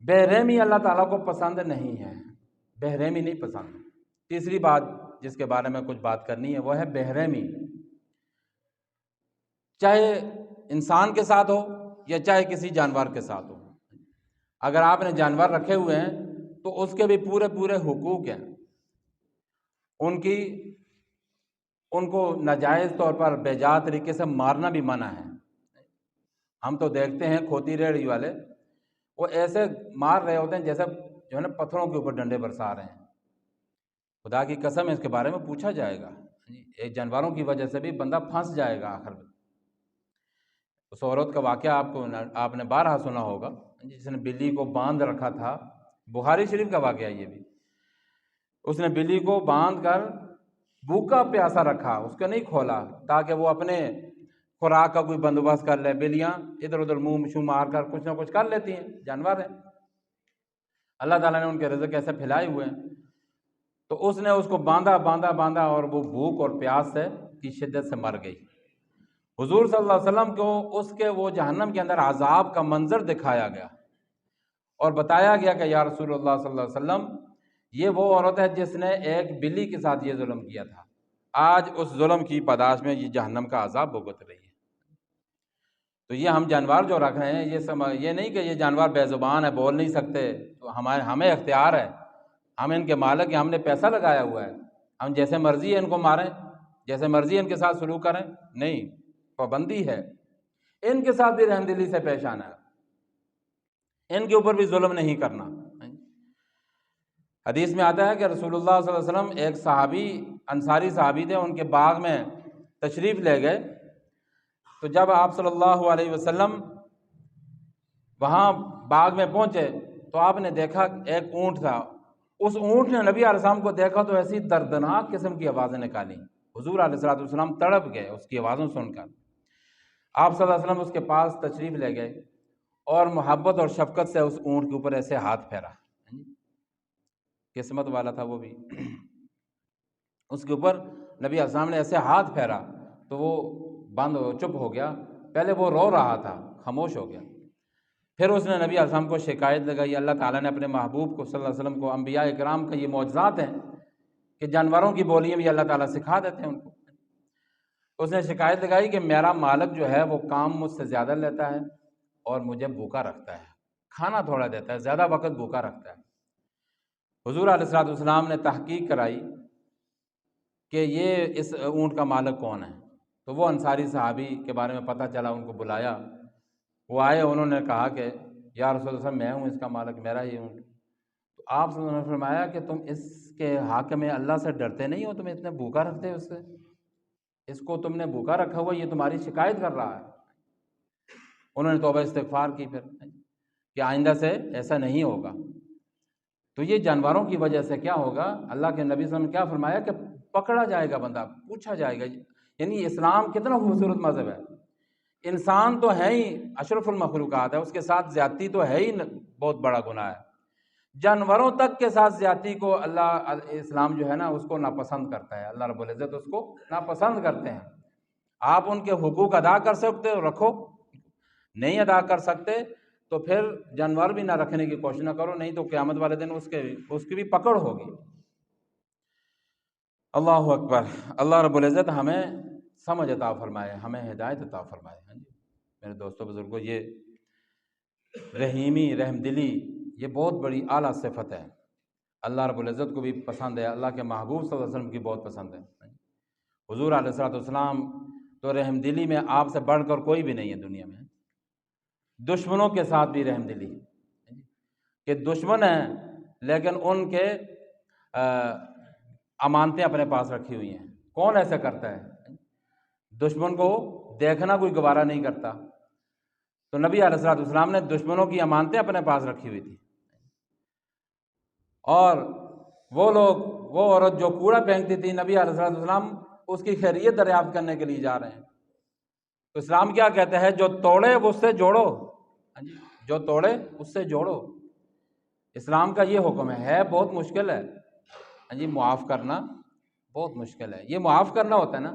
بے رحمی اللہ تعالیٰ کو پسند نہیں ہے، بے رحمی نہیں پسند۔ تیسری بات جس کے بارے میں کچھ بات کرنی ہے وہ ہے بے رحمی، چاہے انسان کے ساتھ ہو یا چاہے کسی جانور کے ساتھ ہو۔ اگر آپ نے جانور رکھے ہوئے ہیں تو اس کے بھی پورے پورے حقوق ہیں، ان کو ناجائز طور پر بے جا طریقے سے مارنا بھی منع ہے۔ ہم تو دیکھتے ہیں کھوتی ریڑھی والے وہ ایسے مار رہے ہوتے ہیں جیسے جو ہے نا پتھروں کے اوپر ڈنڈے برسا رہے ہیں۔ خدا کی قسم اس کے بارے میں پوچھا جائے گا، ایک جانوروں کی وجہ سے بھی بندہ پھنس جائے گا آخر میں۔ اس عورت کا واقعہ آپ نے بارہا سنا ہوگا، جس نے بلی کو باندھ رکھا تھا، بخاری شریف کا واقعہ یہ بھی۔ اس نے بلی کو باندھ کر بھوکا پیاسا رکھا، اس کو نہیں کھولا تاکہ وہ اپنے خوراک کا کوئی بندوبست کر لے۔ بلیاں ادھر ادھر منہ مچھو مار کر کچھ نہ کچھ کر لیتی ہیں، جانور ہیں، اللہ تعالیٰ نے ان کے رزق ایسے پھیلائے ہوئے ہیں۔ تو اس نے اس کو باندھا اور وہ بھوک اور پیاس سے کی شدت سے مر گئی۔ حضور صلی اللہ علیہ وسلم کو اس کے وہ جہنم کے اندر عذاب کا منظر دکھایا گیا اور بتایا گیا کہ یا رسول اللہ صلی اللہ علیہ وسلم، یہ وہ عورت ہے جس نے ایک بلی کے ساتھ یہ ظلم کیا تھا، آج اس ظلم کی پاداش میں یہ جہنم کا عذاب بھگت رہی ہے۔ تو یہ ہم جانور جو رکھ رہے ہیں، یہ نہیں کہ یہ جانور بے زبان ہے، بول نہیں سکتے، تو ہمیں اختیار ہے، ہم ان کے مالک ہیں، ہم نے پیسہ لگایا ہوا ہے، ہم جیسے مرضی ہے ان کو ماریں، جیسے مرضی ان کے ساتھ سلوک کریں؟ نہیں، پابندی ہے۔ ان کے ساتھ بھی رحم دلی سے پیش آنا ہے، ان کے اوپر بھی ظلم نہیں کرنا۔ حدیث میں آتا ہے کہ رسول اللہ صلی اللہ علیہ وسلم ایک صحابی، انصاری صحابی تھے، ان کے باغ میں تشریف لے گئے۔ تو جب آپ صلی اللہ علیہ وسلم وہاں باغ میں پہنچے تو آپ نے دیکھا ایک اونٹ تھا، اس اونٹ نے نبی علیہ السلام کو دیکھا تو ایسی دردناک قسم کی آوازیں نکالی، حضور علیہ السلام تڑپ گئے اس کی آوازوں سن کر۔ آپ صلی اللہ علیہ وسلم اس کے پاس تشریف لے گئے اور محبت اور شفقت سے اس اونٹ کے اوپر ایسے ہاتھ پھیرا، قسمت والا تھا وہ بھی، اس کے اوپر نبی علیہ السلام نے ایسے ہاتھ پھیرا تو وہ چپ ہو گیا، پہلے وہ رو رہا تھا، خاموش ہو گیا۔ پھر اس نے نبی علیہ السلام کو شکایت لگائی، اللہ تعالیٰ نے اپنے محبوب کو صلی اللہ علیہ وسلم کو، انبیاء اکرام کا یہ معجزات ہیں کہ جانوروں کی بولیاں بھی اللہ تعالیٰ سکھا دیتے ہیں ان کو۔ اس نے شکایت لگائی کہ میرا مالک جو ہے وہ کام مجھ سے زیادہ لیتا ہے اور مجھے بھوکا رکھتا ہے، کھانا تھوڑا دیتا ہے، زیادہ وقت بھوکا رکھتا ہے۔ حضور علیہ السلام نے تحقیق کرائی کہ یہ اس اونٹ کا مالک کون ہے، تو وہ انصاری صحابی کے بارے میں پتہ چلا، ان کو بلایا، وہ آئے، انہوں نے کہا کہ یا رسول اللہ میں ہوں اس کا مالک، میرا ہی اونٹ۔ تو آپ صلی اللہ علیہ وسلم نے فرمایا کہ تم اس کے حق میں اللہ سے ڈرتے نہیں ہو، تم اتنے بھوکا رکھتے ہو اس کو تم نے بھوکا رکھا ہوا، یہ تمہاری شکایت کر رہا ہے۔ انہوں نے توبہ استغفار کی پھر کہ آئندہ سے ایسا نہیں ہوگا۔ تو یہ جانوروں کی وجہ سے کیا ہوگا، اللہ کے نبی صلی اللہ علیہ وسلم نے کیا فرمایا کہ پکڑا جائے گا بندہ، پوچھا جائے گا۔ یعنی اسلام کتنا خوبصورت مذہب ہے، انسان تو ہے ہی اشرف المخلوقات ہے، اس کے ساتھ زیادتی تو ہے ہی بہت بڑا گناہ ہے، جانوروں تک کے ساتھ زیادتی کو اللہ اسلام جو ہے نا اس کو ناپسند کرتا ہے، اللہ رب العزت اس کو ناپسند کرتے ہیں۔ آپ ان کے حقوق ادا کر سکتے ہو رکھو، نہیں ادا کر سکتے تو پھر جانور بھی نہ رکھنے کی کوشش نہ کرو، نہیں تو قیامت والے دن اس کی بھی پکڑ ہوگی۔ اللہ اکبر۔ اللہ رب العزت ہمیں سمجھ عطا فرمائے، ہمیں ہدایت عطا فرمائے۔ میرے دوستو بزرگوں، یہ رحیمی، رحم دلی، یہ بہت بڑی اعلیٰ صفت ہے، اللہ رب العزت کو بھی پسند ہے، اللہ کے محبوب صلی اللہ علیہ وسلم کی بہت پسند ہے۔ حضور علیہ السلام تو رحم دلی میں آپ سے بڑھ کر کوئی بھی نہیں ہے دنیا میں۔ دشمنوں کے ساتھ بھی رحم دلی، کہ دشمن ہیں لیکن ان کے امانتیں اپنے پاس رکھی ہوئی ہیں۔ کون ایسا کرتا ہے؟ دشمن کو دیکھنا کوئی گوارا نہیں کرتا، تو نبی علیہ السلام نے دشمنوں کی امانتیں اپنے پاس رکھی ہوئی تھی، اور وہ عورت جو کوڑا پھینکتی تھی، نبی علیہ السلام اس کی خیریت دریافت کرنے کے لیے جا رہے ہیں۔ تو اسلام کیا کہتا ہے؟ جو توڑے اس سے جوڑو، جو توڑے اس سے جوڑو۔ اسلام کا یہ حکم ہے، بہت مشکل ہے معاف کرنا، بہت مشکل ہے۔ یہ معاف کرنا ہوتا ہے نا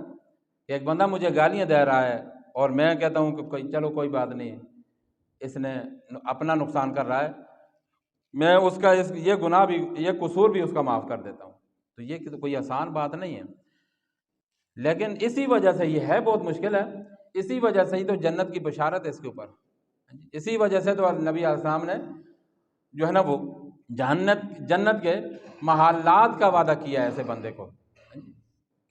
کہ ایک بندہ مجھے گالیاں دے رہا ہے اور میں کہتا ہوں کہ چلو کوئی بات نہیں، اس نے اپنا نقصان کر رہا ہے، میں اس کا یہ گناہ بھی، یہ قصور بھی اس کا معاف کر دیتا ہوں۔ تو یہ تو کوئی آسان بات نہیں ہے، لیکن اسی وجہ سے یہ ہے بہت مشکل ہے، اسی وجہ سے ہی تو جنت کی بشارت ہے اس کے اوپر، اسی وجہ سے تو نبی علیہ السلام نے جو ہے نا وہ جنت کے محلات کا وعدہ کیا ہے ایسے بندے کو،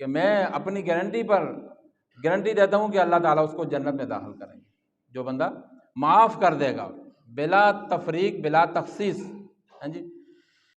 کہ میں اپنی گارنٹی دیتا ہوں کہ اللہ تعالیٰ اس کو جنت میں داخل کریں گے، جو بندہ معاف کر دے گا بلا تفریق بلا تخصیص، ہاں جی،